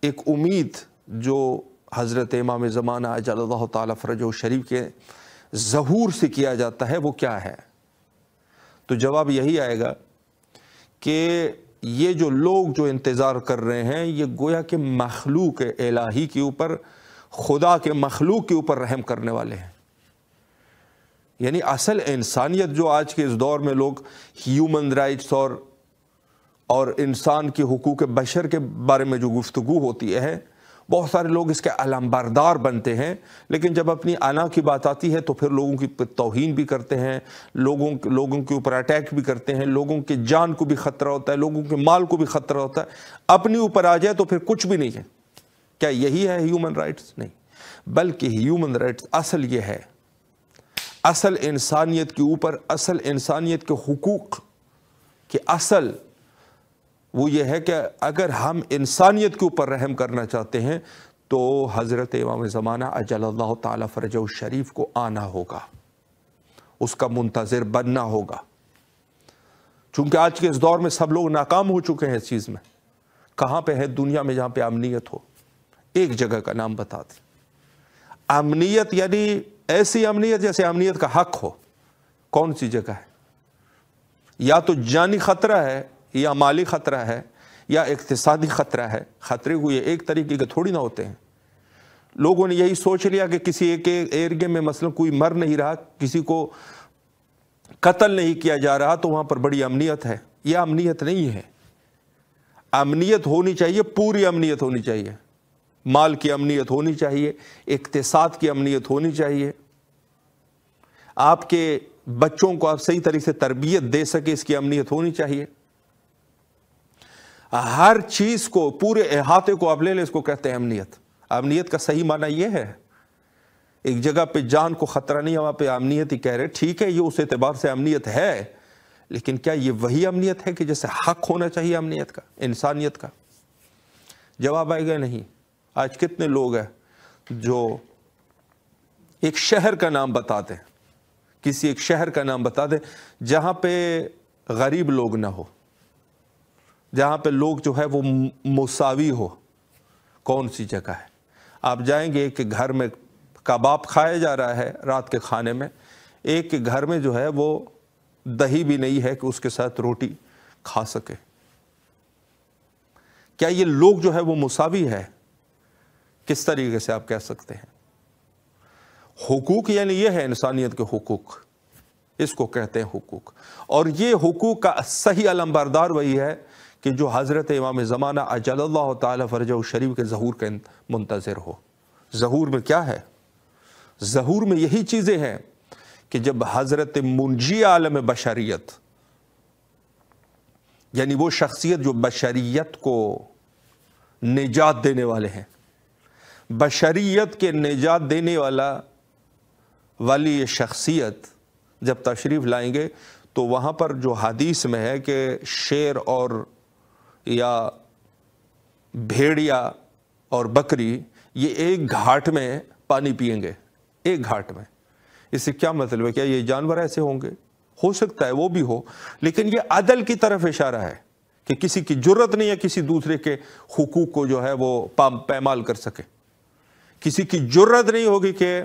ایک امید جو حضرت امام زمانہ اجل اللہ تعالی فرجہ شریف کے ظہور سے کیا جاتا ہے وہ کیا ہے؟ تو جواب یہی آئے گا کہ یہ جو لوگ جو انتظار کر رہے ہیں یہ گویا کہ مخلوق الہی کے اوپر، خدا کے مخلوق کے اوپر رحم کرنے والے ہیں۔ یعنی اصل انسانیت جو آج کے اس دور میں لوگ ہیومن رائٹس اور انسان کے حقوق بشر کے بارے میں جو گفتگو ہوتی ہے، بہت سارے لوگ اس کے علمبردار بنتے ہیں، لیکن جب اپنی انا کی بات آتی ہے تو پھر لوگوں کی توہین بھی کرتے ہیں، لوگوں کے اوپر اٹیک بھی کرتے ہیں، لوگوں کے جان کو بھی خطرہ ہوتا ہے، لوگوں کے مال کو بھی خطرہ ہوتا ہے۔ اپنی اوپر آ جائے تو پھر کچھ بھی نہیں ہے۔ کیا یہی ہے ہیومن رائٹس؟ نہیں، بلکہ ہیومن رائٹس اصل یہ ہے، اصل انسانیت کے اوپر، اصل انسانیت کے حقوق کہ اصل وہ یہ ہے کہ اگر ہم انسانیت کے اوپر رحم کرنا چاہتے ہیں تو حضرت امام زمانہ اجل اللہ تعالی فرجہ شریف کو آنا ہوگا، اس کا منتظر بننا ہوگا۔ چونکہ آج کے اس دور میں سب لوگ ناکام ہو چکے ہیں اس چیز میں۔ کہاں پہ ہے دنیا میں جہاں پہ امنیت ہو؟ ایک جگہ کا نام بتا دیں۔ امنیت یعنی ایسی امنیت جیسے امنیت کا حق ہو۔ کون سی جگہ ہے؟ یا تو جانی خطرہ ہے، یا مالی خطرہ ہے، یا اقتصادی خطرہ ہے۔ خطرے کو یہ ایک طریقے کے تھوڑی نہ ہوتے ہیں۔ لوگوں نے یہی سوچ لیا کہ کسی ایک ایریا میں مثلا کوئی مر نہیں رہا، کسی کو قتل نہیں کیا جا رہا تو وہاں پر بڑی امنیت ہے۔ یہ امنیت نہیں ہے۔ امنیت ہونی چاہیے، پوری امنیت ہونی چاہیے، مال کی امنیت ہونی چاہیے، اقتصاد کی امنیت ہونی چاہیے، آپ کے بچوں کو آپ صحیح طریقے سے تربیت دے سکے اس کی امنیت ہونی چاہیے۔ ہر چیز کو، پورے احاطے کو آپ لے لیں، اس کو کہتے ہیں امنیت۔ امنیت کا صحیح معنی یہ ہے، ایک جگہ پہ جان کو خطرہ نہیں ہے وہاں پہ امنیت ہی کہہ رہے۔ ٹھیک ہے، یہ اس اعتبار سے امنیت ہے، لیکن کیا یہ وہی امنیت ہے کہ جیسے حق ہونا چاہیے امنیت کا، انسانیت کا؟ جواب آئے گا نہیں۔ آج کتنے لوگ ہیں جو ایک شہر کا نام بتا دیں، کسی ایک شہر کا نام بتا دیں جہاں پہ غریب لوگ نہ ہو، جہاں پہ لوگ جو ہے وہ مساوی ہو، کون سی جگہ ہے؟ آپ جائیں گے کہ گھر میں کباب کھایا جا رہا ہے رات کے کھانے میں، ایک کے گھر میں جو ہے وہ دہی بھی نہیں ہے کہ اس کے ساتھ روٹی کھا سکے۔ کیا یہ لوگ جو ہے وہ مساوی ہے؟ کس طریقے سے آپ کہہ سکتے ہیں؟ حقوق یعنی یہ ہے انسانیت کے حقوق، اس کو کہتے ہیں حقوق۔ اور یہ حقوق کا صحیح علمبردار وہی ہے کہ جو حضرت امام زمانہ اجل اللہ تعالی فرجہ شریف کے ظہور کا منتظر ہو۔ ظہور میں کیا ہے؟ ظہور میں یہی چیزیں ہیں کہ جب حضرت منجی عالم بشریت، یعنی وہ شخصیت جو بشریت کو نجات دینے والے ہیں، بشریت کے نجات دینے والی یہ شخصیت جب تشریف لائیں گے تو وہاں پر جو حدیث میں ہے کہ شیر اور یا بھیڑیا اور بکری یہ ایک گھاٹ میں پانی پئیں گے، ایک گھاٹ میں۔ اس سے کیا مطلب ہے؟ کیا یہ جانور ایسے ہوں گے؟ ہو سکتا ہے وہ بھی ہو، لیکن یہ عدل کی طرف اشارہ ہے کہ کسی کی جرت نہیں ہے کسی دوسرے کے حقوق کو جو ہے وہ پامال کر سکے۔ کسی کی جرت نہیں ہوگی کہ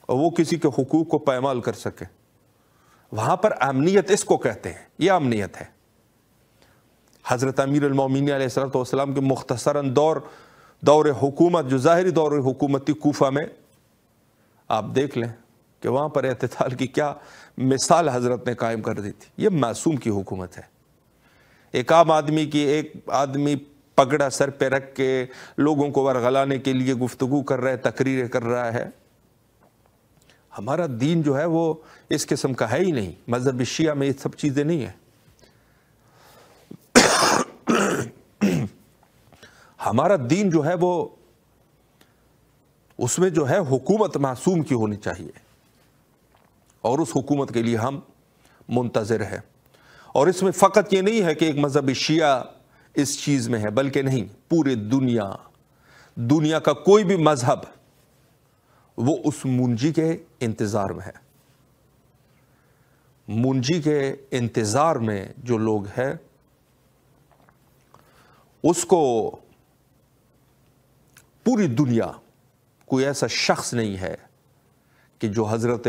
وہ کسی کے حقوق کو پامال کر سکے۔ وہاں پر امنیت اس کو کہتے ہیں، یہ امنیت ہے۔ حضرت امیر المومنین علیہ السلام کے مختصراً دور حکومت، جو ظاہری دور حکومت تھی کوفہ میں، آپ دیکھ لیں کہ وہاں پر اعتدال کی کیا مثال حضرت نے قائم کر دی تھی۔ یہ معصوم کی حکومت ہے۔ ایک عام آدمی پگڑا سر پہ رکھ کے لوگوں کو ورغلانے کے لیے گفتگو کر رہا ہے، تقریریں کر رہا ہے۔ ہمارا دین جو ہے وہ اس قسم کا ہے ہی نہیں۔ مذہب شیعہ میں یہ سب چیزیں نہیں ہیں۔ ہمارا دین جو ہے وہ اس میں جو ہے حکومت معصوم کی ہونی چاہیے، اور اس حکومت کے لیے ہم منتظر ہیں۔ اور اس میں فقط یہ نہیں ہے کہ ایک مذہب شیعہ اس چیز میں ہے، بلکہ نہیں، پورے دنیا کا کوئی بھی مذہب وہ اس منجی کے انتظار میں ہے۔ منجی کے انتظار میں جو لوگ ہیں اس کو پوری دنیا کوئی ایسا شخص نہیں ہے کہ جو حضرت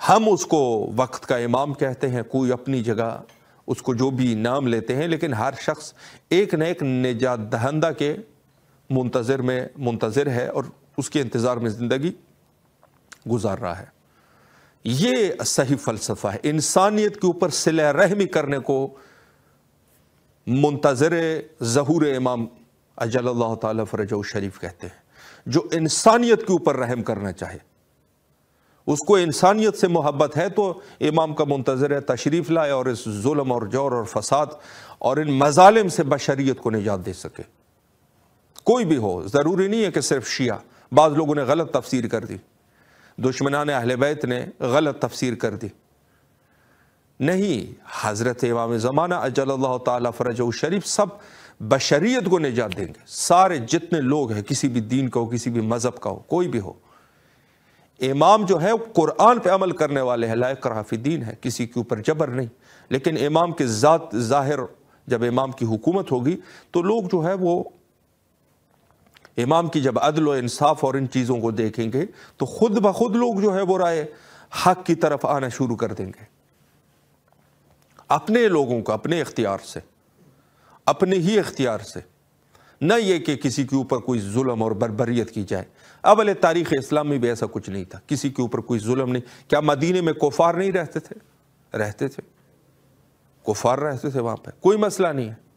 ہم اس کو وقت کا امام کہتے ہیں، کوئی اپنی جگہ اس کو جو بھی نام لیتے ہیں، لیکن ہر شخص ایک نہ ایک نجات دہندہ کے منتظر ہے اور اس کے انتظار میں زندگی گزار رہا ہے۔ یہ صحیح فلسفہ ہے۔ انسانیت کے اوپر صلہ رحمی کرنے کو منتظر ظہور امام اجل اللہ تعالی فرجہ الشریف کہتے ہیں۔ جو انسانیت کے اوپر رحم کرنا چاہے، اس کو انسانیت سے محبت ہے، تو امام کا منتظر ہے تشریف لائے اور اس ظلم اور جور اور فساد اور ان مظالم سے بشریت کو نجات دے سکے۔ کوئی بھی ہو، ضروری نہیں ہے کہ صرف شیعہ۔ بعض لوگوں نے غلط تفسیر کر دی، دشمنان اہل بیت نے غلط تفسیر کر دی۔ نہیں، حضرت امام زمانہ اجل اللہ تعالی فرجہ الشریف سب بشریت کو نجات دیں گے۔ سارے جتنے لوگ ہیں، کسی بھی دین کا ہو، کسی بھی مذہب کا ہو، کوئی بھی ہو، امام جو ہے قرآن پہ عمل کرنے والے ہیں، لا اکراہ فی الدین ہے، کسی کے اوپر جبر نہیں۔ لیکن امام کے ذات ظاہر، جب امام کی حکومت ہوگی تو لوگ جو ہے وہ امام کی جب عدل و انصاف اور ان چیزوں کو دیکھیں گے تو خود بخود لوگ جو ہے وہ رائے حق کی طرف آنا شروع کر دیں گے، اپنے لوگوں کو، اپنے اختیار سے، اپنے ہی اختیار سے، نہ یہ کہ کسی کے اوپر کوئی ظلم اور بربریت کی جائے۔ اول تاریخ اسلام میں بھی ایسا کچھ نہیں تھا، کسی کے اوپر کوئی ظلم نہیں۔ کیا مدینے میں کفار نہیں رہتے تھے؟ رہتے تھے، کفار رہتے تھے وہاں پہ، کوئی مسئلہ نہیں ہے۔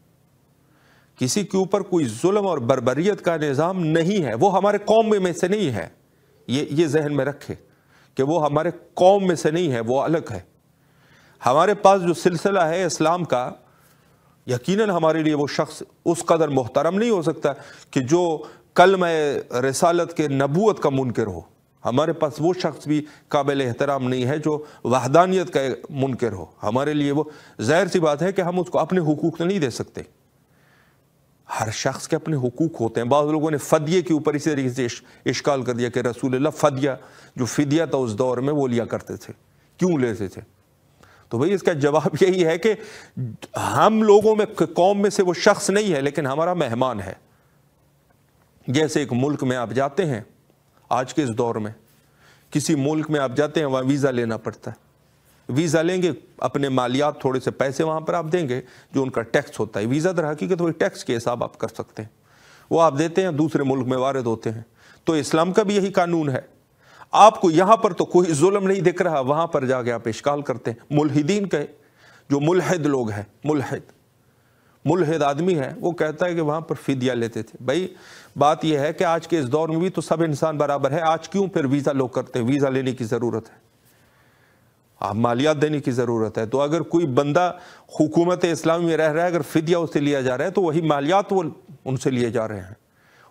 کسی کے اوپر کوئی ظلم اور بربریت کا نظام نہیں ہے، وہ ہمارے قوم میں سے نہیں ہے۔ یہ ذہن میں رکھے کہ وہ ہمارے قوم میں سے نہیں ہے، وہ الگ ہے۔ ہمارے پاس جو سلسلہ ہے اسلام کا، یقیناً ہمارے لیے وہ شخص اس قدر محترم نہیں ہو سکتا کہ جو کلمہ رسالت کے نبوت کا منکر ہو۔ ہمارے پاس وہ شخص بھی قابل احترام نہیں ہے جو وحدانیت کا منکر ہو۔ ہمارے لیے وہ ظاہر سی بات ہے کہ ہم اس کو اپنے حقوق نہیں دے سکتے۔ ہر شخص کے اپنے حقوق ہوتے ہیں۔ بعض لوگوں نے فدیے کے اوپر اسی طریقے سے اشکال کر دیا کہ رسول اللہ فدیہ تھا اس دور میں وہ لیا کرتے تھے، کیوں لیتے تھے؟ تو بھئی اس کا جواب یہی ہے کہ ہم لوگوں میں، قوم میں سے وہ شخص نہیں ہے، لیکن ہمارا مہمان ہے۔ جیسے ایک ملک میں آپ جاتے ہیں، آج کے اس دور میں کسی ملک میں آپ جاتے ہیں، وہاں ویزا لینا پڑتا ہے۔ ویزا لیں گے، اپنے مالیات، تھوڑے سے پیسے وہاں پر آپ دیں گے جو ان کا ٹیکس ہوتا ہے۔ ویزا در حقیقت وہی ٹیکس کے حساب آپ کر سکتے ہیں، وہ آپ دیتے ہیں، دوسرے ملک میں وارد ہوتے ہیں۔ تو اسلام کا بھی یہی قانون ہے۔ آپ کو یہاں پر تو کوئی ظلم نہیں دکھ رہا، وہاں پر جا کے آپ اشکال کرتے ہیں۔ ملحدین کے جو ملحد لوگ ہیں، ملحد آدمی ہے، وہ کہتا ہے کہ وہاں پر فدیہ لیتے تھے۔ بھائی بات یہ ہے کہ آج کے اس دور میں بھی تو سب انسان برابر ہے، آج کیوں پھر ویزا لوگ کرتے ہیں؟ ویزا لینے کی ضرورت ہے، آپ مالیات دینے کی ضرورت ہے۔ تو اگر کوئی بندہ حکومت اسلامی میں رہ رہا ہے، اگر فدیہ اس سے لیا جا رہا ہے تو وہی مالیات وہ ان سے لیے جا رہے ہیں۔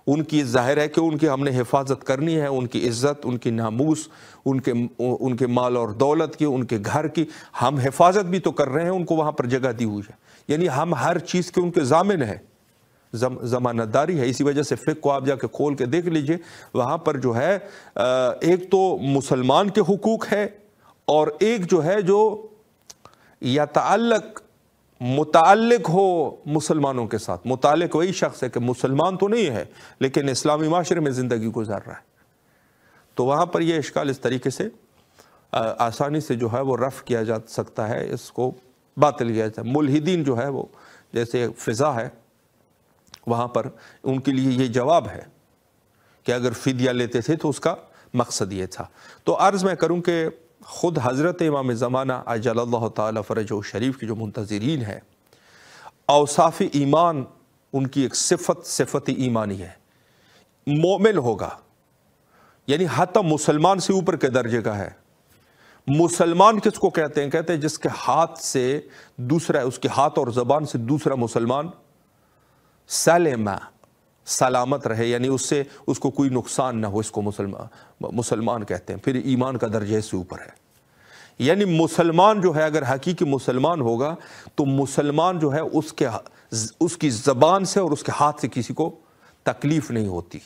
ان کی ظاہر ہے کہ ان کی ہم نے حفاظت کرنی ہے، ان کی عزت، ان کی ناموس، ان کے مال اور دولت کی، ان کے گھر کی ہم حفاظت بھی تو کر رہے ہیں، ان کو وہاں پر جگہ دی ہوئی ہے۔ یعنی ہم ہر چیز کے ان کے ضامن ہیں، ضمانت داری ہے۔ اسی وجہ سے فقہ کو آپ جا کے کھول کے دیکھ لیجئے، وہاں پر جو ہے ایک تو مسلمان کے حقوق ہے، اور ایک جو ہے جو متعلق ہو مسلمانوں کے ساتھ۔ متعلق وہی شخص ہے کہ مسلمان تو نہیں ہے لیکن اسلامی معاشرے میں زندگی گزار رہا ہے۔ تو وہاں پر یہ اشکال اس طریقے سے آسانی سے جو ہے وہ رفع کیا جا سکتا ہے، اس کو باطل کیا جاتا ہے۔ ملحدین جو ہے وہ جیسے فضا ہے، وہاں پر ان کے لیے یہ جواب ہے کہ اگر فدیہ لیتے تھے تو اس کا مقصد یہ تھا۔ تو عرض میں کروں کہ خود حضرت امام زمانہ عجل اللہ تعالی فرجہ الشریف کی جو منتظرین ہے، اوصاف ایمان ان کی ایک صفت ایمانی ہے، مومن ہوگا، یعنی حتی مسلمان سے اوپر کے درجے کا ہے۔ مسلمان کس کو کہتے ہیں؟ کہتے ہیں جس کے ہاتھ سے دوسرا، اس کے ہاتھ اور زبان سے دوسرا مسلمان سلامت رہے، یعنی اس کو کوئی نقصان نہ ہو، اس کو مسلمان کہتے ہیں۔ پھر ایمان کا درجہ اس سے اوپر ہے۔ یعنی مسلمان جو ہے اگر حقیقی مسلمان ہوگا تو مسلمان جو ہے اس کی زبان سے اور اس کے ہاتھ سے کسی کو تکلیف نہیں ہوتی۔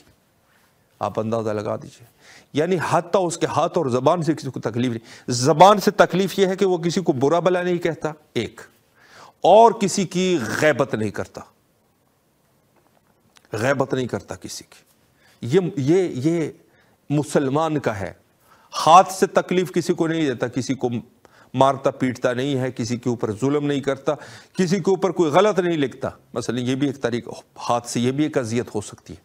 آپ اندازہ لگا دیجئے، یعنی حتی اس کے ہاتھ اور زبان سے کسی کو تکلیف نہیں۔ زبان سے تکلیف یہ ہے کہ وہ کسی کو برا بلا نہیں کہتا، ایک، اور کسی کی غیبت نہیں کرتا۔ غیبت نہیں کرتا کسی کی. یہ مسلمان کا ہے. ہاتھ سے تکلیف کسی کو نہیں دیتا, کسی کو مارتا پیٹتا نہیں ہے, کسی کے اوپر ظلم نہیں کرتا, کسی کے اوپر کوئی غلط نہیں لکھتا. مثلا یہ بھی ایک طریقہ, ہاتھ سے یہ بھی ایک اذیت ہو سکتی ہے,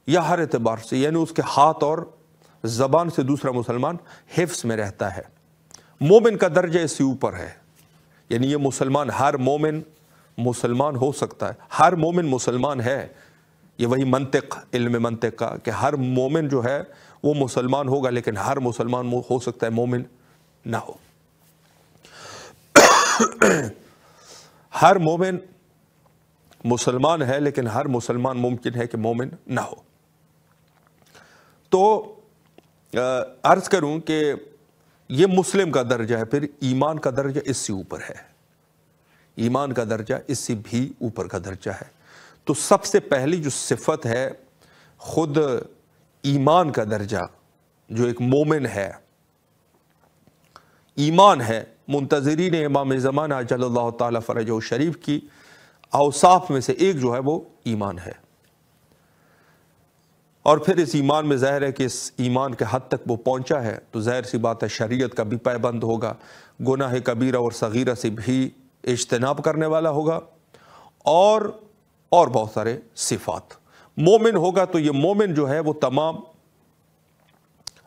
یا ہر اعتبار سے, یعنی اس کے ہاتھ اور زبان سے دوسرا مسلمان حفظ میں رہتا ہے. مومن کا درجہ اس سے اوپر ہے, یعنی یہ مسلمان, ہر مومن مسلمان ہو سکتا ہے, ہر مومن مسلمان ہے. یہ وہی منطق, علم منطق کا, کہ ہر مومن جو ہے وہ مسلمان ہوگا, لیکن ہر مسلمان ہو سکتا ہے مومن نہ ہو. ہر مومن مسلمان ہے, لیکن ہر مسلمان ممکن ہے کہ مومن نہ ہو. تو عرض کروں کہ یہ مسلم کا درجہ ہے. پھر ایمان کا درجہ اس سے اوپر ہے, ایمان کا درجہ اس سے بھی اوپر کا درجہ ہے. تو سب سے پہلی جو صفت ہے خود ایمان کا درجہ, جو ایک مومن ہے, ایمان ہے. منتظرین امام زمانہ اجل اللہ تعالی فرجہ شریف کی اوصاف میں سے ایک جو ہے وہ ایمان ہے. اور پھر اس ایمان میں ظاہر ہے کہ اس ایمان کے حد تک وہ پہنچا ہے تو ظاہر سی بات ہے شریعت کا بھی پابند ہوگا, گناہ کبیرہ اور صغیرہ سے بھی اجتناب کرنے والا ہوگا, اور بہت سارے صفات. مومن ہوگا تو یہ مومن جو ہے وہ تمام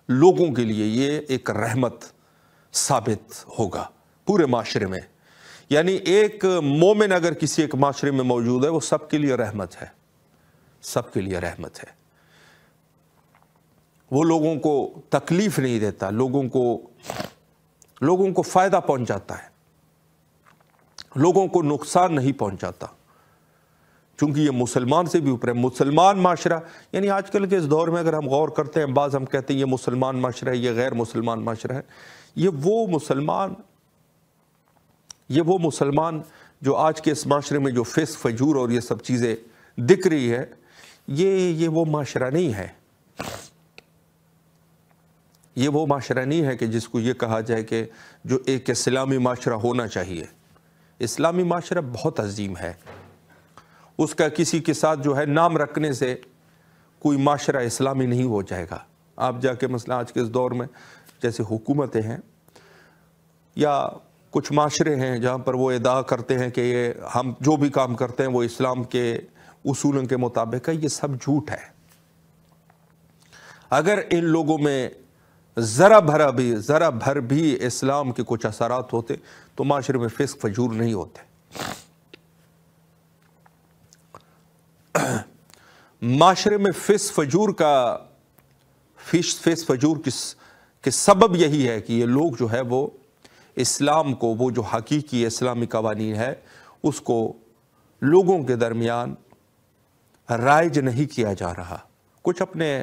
لوگوں کے لیے یہ ایک رحمت ثابت ہوگا پورے معاشرے میں. یعنی ایک مومن اگر کسی ایک معاشرے میں موجود ہے وہ سب کے لیے رحمت ہے, سب کے لیے رحمت ہے. وہ لوگوں کو تکلیف نہیں دیتا, لوگوں کو فائدہ پہنچاتا ہے, لوگوں کو نقصان نہیں پہنچاتا, چونکہ یہ مسلمان سے بھی اوپر ہے. مسلمان معاشرہ, یعنی آج کل کے اس دور میں اگر ہم غور کرتے ہیں, بعض ہم کہتے ہیں یہ مسلمان معاشرہ ہے, یہ غیر مسلمان معاشرہ ہے. یہ وہ مسلمان جو آج کے اس معاشرے میں جو فسق فجور اور یہ سب چیزیں دکھ رہی ہے, یہ وہ معاشرہ نہیں ہے. یہ وہ معاشرہ نہیں ہے کہ جس کو یہ کہا جائے کہ جو ایک اسلامی معاشرہ ہونا چاہیے. اسلامی معاشرہ بہت عظیم ہے, اس کا کسی کے ساتھ جو ہے نام رکھنے سے کوئی معاشرہ اسلامی نہیں ہو جائے گا. آپ جا کے مثلا آج کے اس دور میں جیسے حکومتیں ہیں یا کچھ معاشرے ہیں جہاں پر وہ ادعا کرتے ہیں کہ یہ ہم جو بھی کام کرتے ہیں وہ اسلام کے اصولوں کے مطابق ہے, یہ سب جھوٹ ہے. اگر ان لوگوں میں ذرا بھر بھی اسلام کے کچھ اثرات ہوتے تو معاشرے میں فسق فجور نہیں ہوتے. معاشرے میں فسق فجور کے سبب یہی ہے کہ یہ لوگ جو ہے وہ اسلام کو, وہ جو حقیقی اسلامی قوانین ہے اس کو لوگوں کے درمیان رائج نہیں کیا جا رہا. کچھ اپنے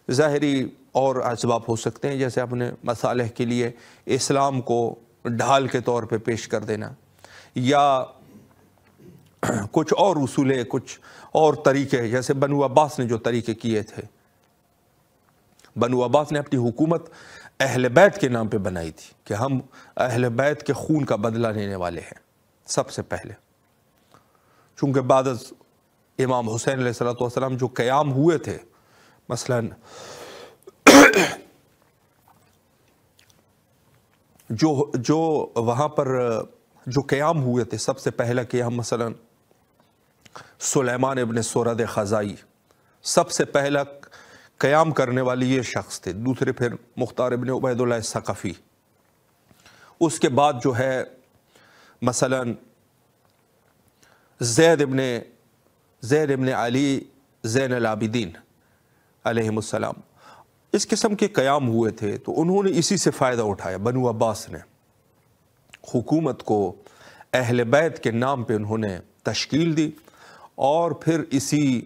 ظاہری اور اسباب ہو سکتے ہیں, جیسے اپنے مصالح کے لیے اسلام کو ڈھال کے طور پہ پیش کر دینا, یا کچھ اور اصولیں, کچھ اور طریقے, جیسے بنو عباس نے جو طریقے کیے تھے. بنو عباس نے اپنی حکومت اہل بیت کے نام پہ بنائی تھی کہ ہم اہل بیت کے خون کا بدلہ لینے والے ہیں سب سے پہلے. چونکہ بعد از امام حسین علیہ السلام جو قیام ہوئے تھے, مثلاً جو وہاں پر جو قیام ہوئے تھے, سب سے پہلا قیام مثلاً سلیمان ابن سورد خزائی سب سے پہلا قیام کرنے والی یہ شخص تھے. دوسرے پھر مختار ابن عبید اللہ ثقفی. اس کے بعد جو ہے مثلاً زید ابن علی زین العابدین علیہم السلام, اس قسم کے قیام ہوئے تھے. تو انہوں نے اسی سے فائدہ اٹھایا. بنو عباس نے حکومت کو اہل بیت کے نام پہ انہوں نے تشکیل دی, اور پھر اسی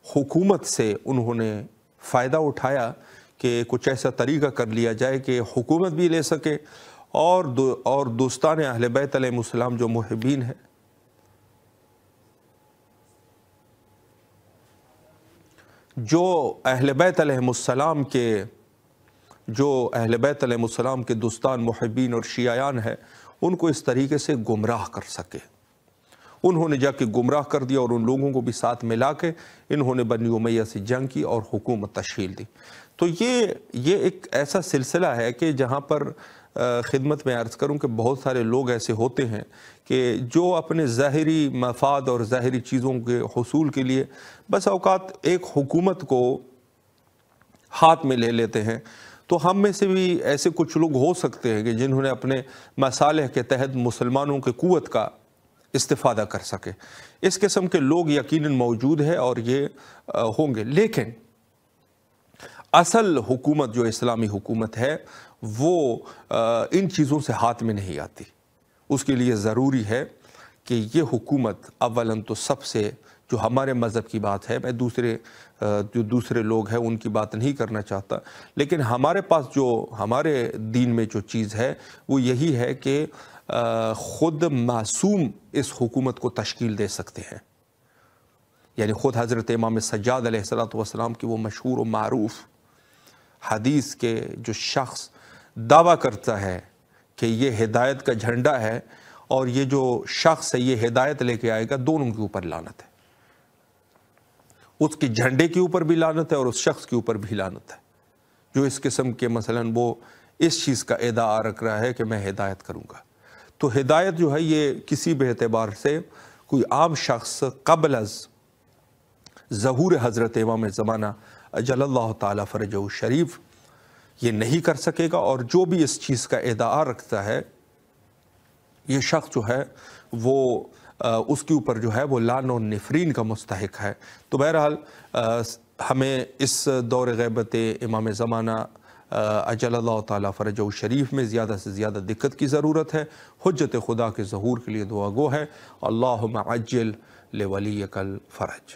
حکومت سے انہوں نے فائدہ اٹھایا کہ کچھ ایسا طریقہ کر لیا جائے کہ حکومت بھی لے سکے, اور دوستان اہل بیت علیہ السلام جو محبین ہیں, جو اہل بیت علیہ السلام کے دوستان محبین اور شیعیان ہیں, ان کو اس طریقے سے گمراہ کر سکے, انہوں نے جا کے گمراہ کر دیا اور ان لوگوں کو بھی ساتھ ملا کے انہوں نے بنی امیہ سے جنگ کی اور حکومت تشکیل دی۔ تو یہ ایک ایسا سلسلہ ہے کہ جہاں پر خدمت میں عرض کروں کہ بہت سارے لوگ ایسے ہوتے ہیں کہ جو اپنے ظاہری مفاد اور ظاہری چیزوں کے حصول کے لیے بس اوقات ایک حکومت کو ہاتھ میں لے لیتے ہیں۔ تو ہم میں سے بھی ایسے کچھ لوگ ہو سکتے ہیں کہ جنہوں نے اپنے مصالح کے تحت مسلمانوں کی قوت کا استفادہ کر سکے۔ اس قسم کے لوگ یقیناً موجود ہیں اور یہ ہوں گے، لیکن اصل حکومت جو اسلامی حکومت ہے وہ ان چیزوں سے ہاتھ میں نہیں آتی۔ اس کے لیے ضروری ہے کہ یہ حکومت اولاً تو سب سے جو ہمارے مذہب کی بات ہے، میں جو دوسرے لوگ ہیں ان کی بات نہیں کرنا چاہتا، لیکن ہمارے پاس جو ہمارے دین میں جو چیز ہے وہ یہی ہے کہ خود معصوم اس حکومت کو تشکیل دے سکتے ہیں۔ یعنی خود حضرت امام سجاد علیہ السلام کی وہ مشہور و معروف حدیث کے جو شخص دعویٰ کرتا ہے کہ یہ ہدایت کا جھنڈا ہے اور یہ جو شخص ہے یہ ہدایت لے کے آئے گا، دونوں کے اوپر لعنت ہے۔ اس کے جھنڈے کے اوپر بھی لعنت ہے اور اس شخص کے اوپر بھی لعنت ہے جو اس قسم کے مثلاً وہ اس چیز کا ادعا رکھ رہا ہے کہ میں ہدایت کروں گا۔ تو ہدایت جو ہے یہ کسی بھی اعتبار سے کوئی عام شخص قبل از ظہور حضرت امام زمانہ اجل اللہ تعالیٰ فرجہ الشریف یہ نہیں کر سکے گا، اور جو بھی اس چیز کا ادعا رکھتا ہے یہ شخص جو ہے وہ اس کے اوپر جو ہے وہ لعن و نفرین کا مستحق ہے۔ تو بہرحال ہمیں اس دور غیبت امام زمانہ اجل اللہ تعالیٰ فرجہ الشریف میں زیادہ سے زیادہ دقت کی ضرورت ہے۔ حجت خدا کے ظہور کے لیے دعا گو ہے، اللہم عجل لولیک الفرج۔